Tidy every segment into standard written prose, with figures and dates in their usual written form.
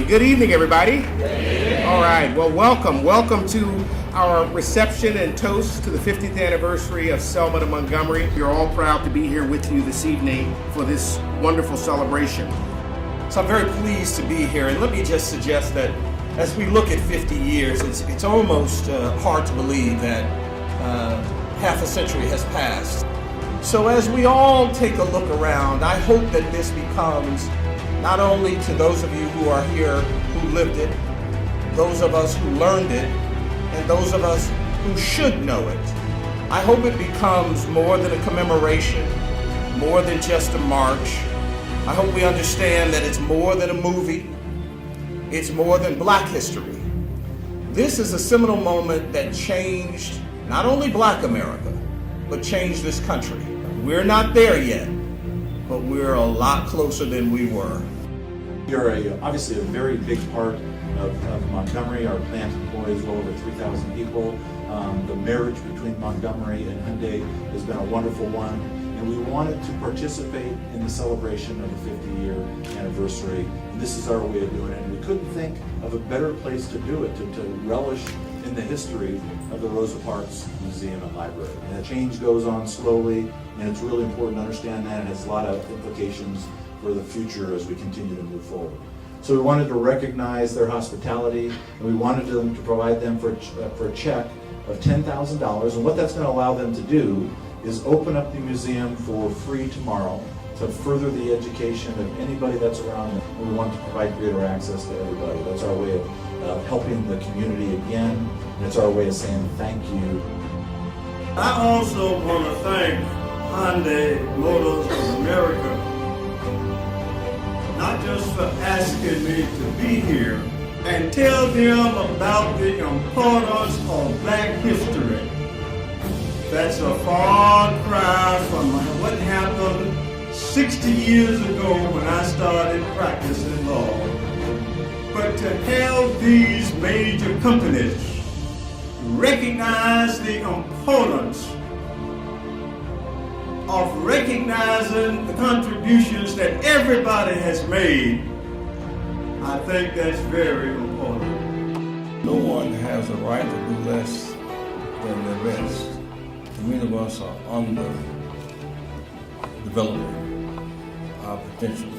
Good evening, everybody. All right, well, welcome to our reception and toast to the 50th anniversary of Selma to Montgomery. We're all proud to be here with you this evening for this wonderful celebration. So I'm very pleased to be here, and let me just suggest that as we look at 50 years, it's almost hard to believe that half a century has passed. So as we all take a look around, I hope that this becomes not only to those of you who are here who lived it, those of us who learned it, and those of us who should know it. I hope it becomes more than a commemoration, more than just a march. I hope we understand that it's more than a movie. It's more than Black history. This is a seminal moment that changed not only Black America, but changed this country. We're not there yet, but we're a lot closer than we were. You're obviously a very big part of Montgomery. Our plant employs well over 3,000 people. The marriage between Montgomery and Hyundai has been a wonderful one, and we wanted to participate in the celebration of the 50-year anniversary. And this is our way of doing it. And we couldn't think of a better place to do it, to relish in the history of the Rosa Parks Museum and Library. And the change goes on slowly, and it's really important to understand that. It has a lot of implications for the future as we continue to move forward. So we wanted to recognize their hospitality, and we wanted them to provide them for a check of $10,000. And what that's going to allow them to do is open up the museum for free tomorrow to further the education of anybody that's around them. We want to provide greater access to everybody. That's our way of helping the community again, and it's our way of saying thank you. I also want to thank Hyundai Motors of America, not just for asking me to be here, and tell them about the importance of Black history. That's a far cry from what happened 60 years ago when I started practicing law. But to have these major companies recognize the importance of recognizing the contributions that everybody has made, I think that's very important. No one has a right to do less than their best. Many of us are under developing our potential.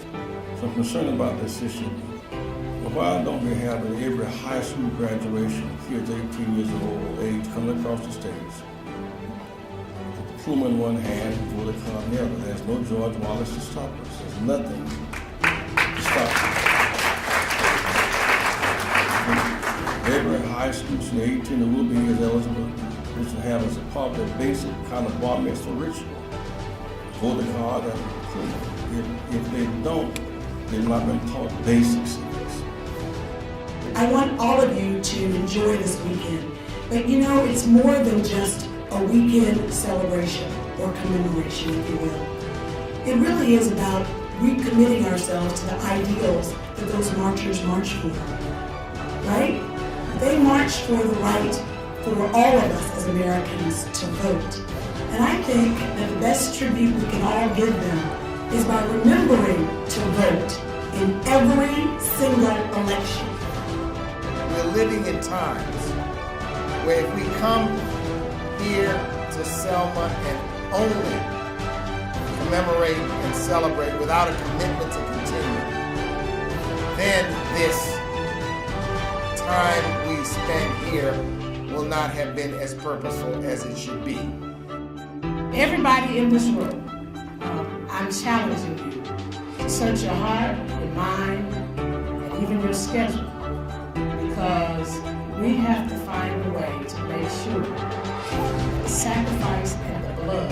So I'm concerned about this issue. But why don't we have at every high school graduation, kids 18 years old age coming across the stage, with the diploma in one hand and for the car in the other? There's no George Wallace to stop us. There's nothing to stop us. Every high school student 18 that will be is eligible to have as a part of their basic kind of bar mitzvah ritual. Vote the card and if they don't, they've not been taught basics of this. I want all of you to enjoy this weekend. But you know, it's more than just a weekend celebration or commemoration, if you will. It really is about recommitting ourselves to the ideals that those marchers marched for, right? They marched for the right for all of us as Americans to vote. And I think that the best tribute we can all give them is by remembering to vote in every single election. We're living in times where if we come here to Selma and only commemorate and celebrate without a commitment to continue, then this time we spend here will not have been as purposeful as it should be. Everybody in this room, I'm challenging you. Search your heart, your mind, and even your schedule, because we have to find a way to make sure the sacrifice and the blood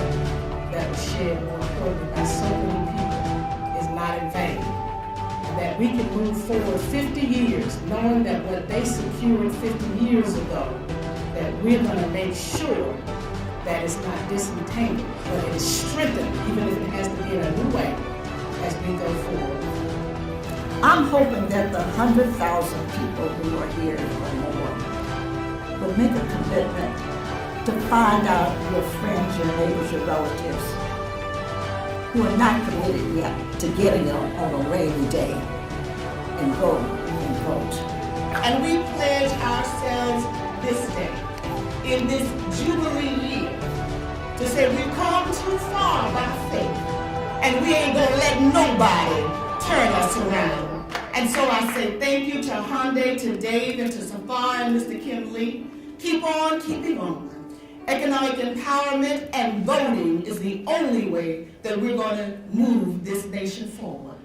that was shed, more importantly, by so many people is not in vain. That we can move forward 50 years knowing that what they secured 50 years ago, that we're going to make sure that it's not disentangled, but it is strengthened, even if it has to be in a new way as we go forward. I'm hoping that the 100,000 people who are here or more will make a commitment to find out your friends, your neighbors, your relatives who are not committed yet to getting on a rainy day and vote vote. And we pledge ourselves this day, in this Jubilee year, to say we've come too far by faith, and we ain't gonna let nobody turn us around. And so I say thank you to Hyundai, to Dave, and to Safar and Mr. Kim Lee. Keep on keeping on. Economic empowerment and voting is the only way that we're going to move this nation forward.